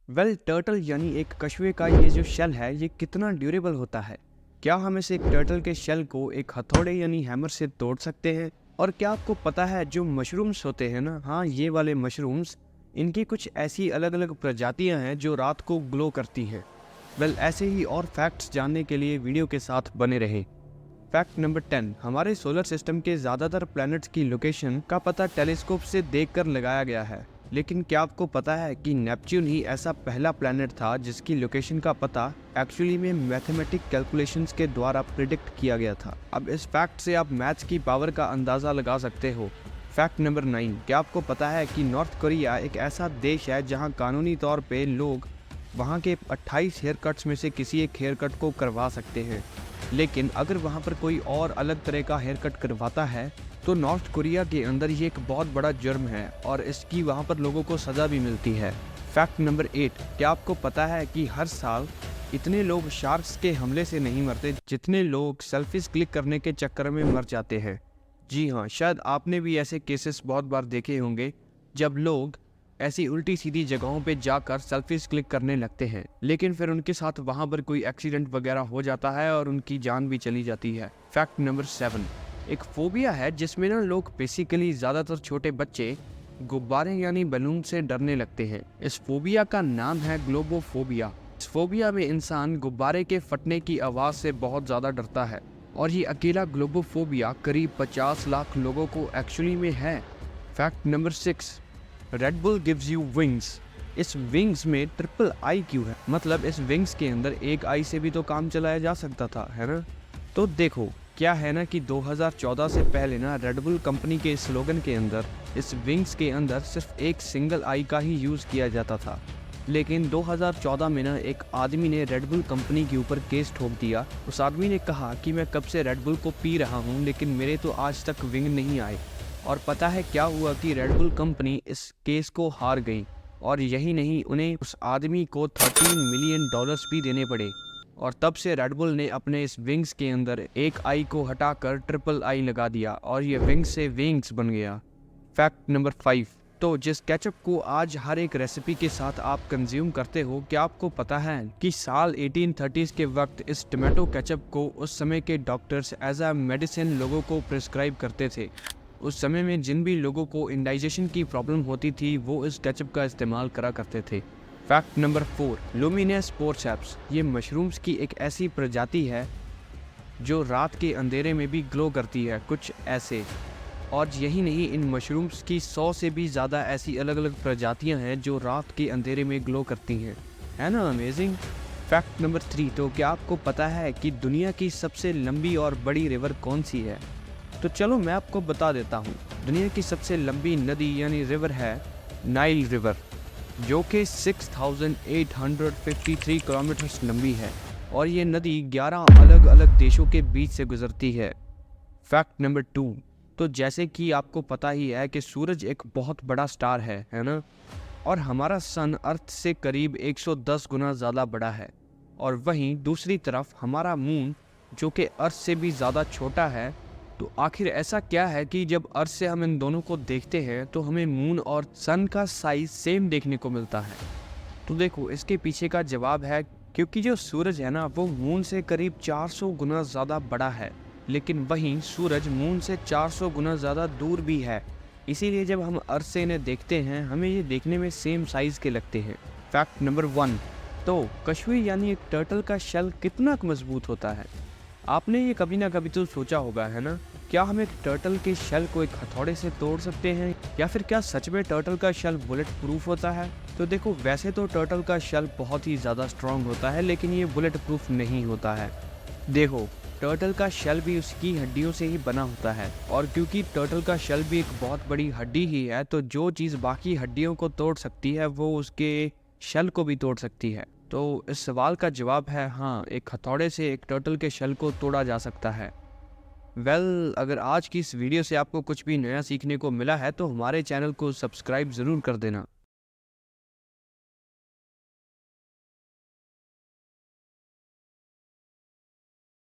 Turtle यानी एक कछुए का ये जो शेल है ये कितना ड्यूरेबल होता है। क्या हम इस एक टर्टल के शेल को एक हथौड़े यानी हैमर से तोड़ सकते हैं? और क्या आपको पता है जो मशरूम्स होते हैं ना, हाँ ये वाले मशरूम्स, इनकी कुछ ऐसी अलग अलग प्रजातियां हैं जो रात को ग्लो करती हैं। ऐसे ही और फैक्ट्स जानने के लिए वीडियो के साथ बने रहें। फैक्ट नंबर 10, हमारे सोलर सिस्टम के ज़्यादातर प्लैनेट्स की लोकेशन का पता टेलीस्कोप से देखकर लगाया गया है। लेकिन क्या आपको पता है कि नेपच्यून ही ऐसा पहला प्लैनेट था जिसकी लोकेशन का पता एक्चुअली में मैथमेटिक कैलकुलेशंस के द्वारा प्रिडिक्ट किया गया था। अब इस फैक्ट से आप मैथ्स की पावर का अंदाज़ा लगा सकते हो। फैक्ट नंबर 9, क्या आपको पता है कि नॉर्थ कोरिया एक ऐसा देश है जहां कानूनी तौर पे लोग वहां के 28 हेयर कट्स में से किसी एक हेयर कट को करवा सकते हैं, लेकिन अगर वहां पर कोई और अलग तरह का हेयर कट करवाता है तो नॉर्थ कोरिया के अंदर ये एक बहुत बड़ा जुर्म है और इसकी वहां पर लोगों को सज़ा भी मिलती है। फैक्ट नंबर 8, क्या आपको पता है कि हर साल इतने लोग शार्क्स के हमले से नहीं मरते जितने लोग सेल्फीज क्लिक करने के चक्कर में मर जाते हैं। जी हाँ, शायद आपने भी ऐसे केसेस बहुत बार देखे होंगे जब लोग ऐसी उल्टी सीधी जगहों पे जाकर सेल्फीज क्लिक करने लगते हैं, लेकिन फिर उनके साथ वहां पर कोई एक्सीडेंट वगैरह हो जाता है और उनकी जान भी चली जाती है। फैक्ट नंबर 7, एक फोबिया है जिसमें ना लोग बेसिकली ज़्यादातर छोटे बच्चे गुब्बारे यानी बलून से डरने लगते हैं। इस फोबिया का नाम है ग्लोबोफोबिया। इस फोबिया में इंसान गुब्बारे के फटने की आवाज़ से बहुत ज़्यादा डरता है और ये अकेला ग्लोबोफोबिया करीब 50 लाख लोगों को एक्चुअली में है। Fact number 6, red bull gives you wings. इस विंग्स में ट्रिपल आई क्यों है? मतलब इस विंग्स के अंदर एक आई से भी तो काम चलाया जा सकता था, है ना? तो देखो क्या है ना कि 2014 से पहले ना रेड बुल कंपनी के स्लोगन के अंदर इस विंग्स के अंदर सिर्फ एक सिंगल आई का ही यूज़ किया जाता था, लेकिन 2014 में ना एक आदमी ने रेड बुल कंपनी के ऊपर केस ठोक दिया। उस आदमी ने कहा कि मैं कब से रेड बुल को पी रहा हूँ लेकिन मेरे तो आज तक विंग नहीं आए। और पता है क्या हुआ कि रेड बुल कंपनी इस केस को हार गई और यही नहीं, उन्हें उस आदमी को $13 मिलियन भी देने पड़े। और तब से रेड बुल ने अपने इस विंग्स के अंदर एक आई को हटाकर ट्रिपल आई लगा दिया और ये विंग्स से विंग्स बन गया। फैक्ट नंबर 5, तो जिस केचप को आज हर एक रेसिपी के साथ आप कंज्यूम करते हो, क्या आपको पता है कि साल 1830s के वक्त इस टमाटो केचप को उस समय के डॉक्टर्स एज अ मेडिसिन लोगों को प्रिस्क्राइब करते थे। उस समय में जिन भी लोगों को इंडाइजेशन की प्रॉब्लम होती थी वो इस केचप का इस्तेमाल करा करते थे। Fact number 4, luminous forceps. ये मशरूम्स की एक ऐसी प्रजाति है जो रात के अंधेरे में भी ग्लो करती है, कुछ ऐसे। और यही नहीं, इन मशरूम्स की 100 से भी ज़्यादा ऐसी अलग अलग प्रजातियां हैं जो रात के अंधेरे में ग्लो करती हैं, है ना अमेजिंग। फैक्ट नंबर 3, तो क्या आपको पता है कि दुनिया की सबसे लंबी और बड़ी रिवर कौन सी है? तो चलो मैं आपको बता देता हूँ। दुनिया की सबसे लंबी नदी यानी रिवर है नाइल रिवर, जो कि 6853 किलोमीटर लंबी है और ये नदी 11 अलग अलग देशों के बीच से गुजरती है। फैक्ट नंबर 2, तो जैसे कि आपको पता ही है कि सूरज एक बहुत बड़ा स्टार है ना? और हमारा सन अर्थ से करीब 110 गुना ज़्यादा बड़ा है। और वहीं दूसरी तरफ हमारा मून जो कि अर्थ से भी ज़्यादा छोटा है। तो आखिर ऐसा क्या है कि जब अर्थ से हम इन दोनों को देखते हैं तो हमें मून और सन का साइज सेम देखने को मिलता है? तो देखो इसके पीछे का जवाब है क्योंकि जो सूरज है ना वो मून से करीब 400 गुना ज़्यादा बड़ा है, लेकिन वहीं सूरज मून से 400 गुना ज़्यादा दूर भी है। इसीलिए जब हम अर्थ से इन्हें देखते हैं हमें ये देखने में सेम साइज़ के लगते हैं। फैक्ट नंबर 1, तो कछुए यानी एक टर्टल का शेल कितना मजबूत होता है? आपने ये कभी ना कभी तो सोचा होगा, है ना? क्या हम एक टर्टल के शेल को एक हथौड़े से तोड़ सकते हैं, या फिर क्या सच में टर्टल का शेल बुलेट प्रूफ होता है? तो देखो वैसे तो टर्टल का शेल बहुत ही ज़्यादा स्ट्रॉन्ग होता है, लेकिन ये बुलेट प्रूफ नहीं होता है। देखो टर्टल का शेल भी उसकी हड्डियों से ही बना होता है और क्योंकि टर्टल का शेल भी एक बहुत बड़ी हड्डी ही है, तो जो चीज़ बाकी हड्डियों को तोड़ सकती है वो उसके शेल को भी तोड़ सकती है। तो इस सवाल का जवाब है हाँ, एक हथौड़े से एक टर्टल के शेल को तोड़ा जा सकता है। अगर आज की इस वीडियो से आपको कुछ भी नया सीखने को मिला है तो हमारे चैनल को सब्सक्राइब ज़रूर कर देना।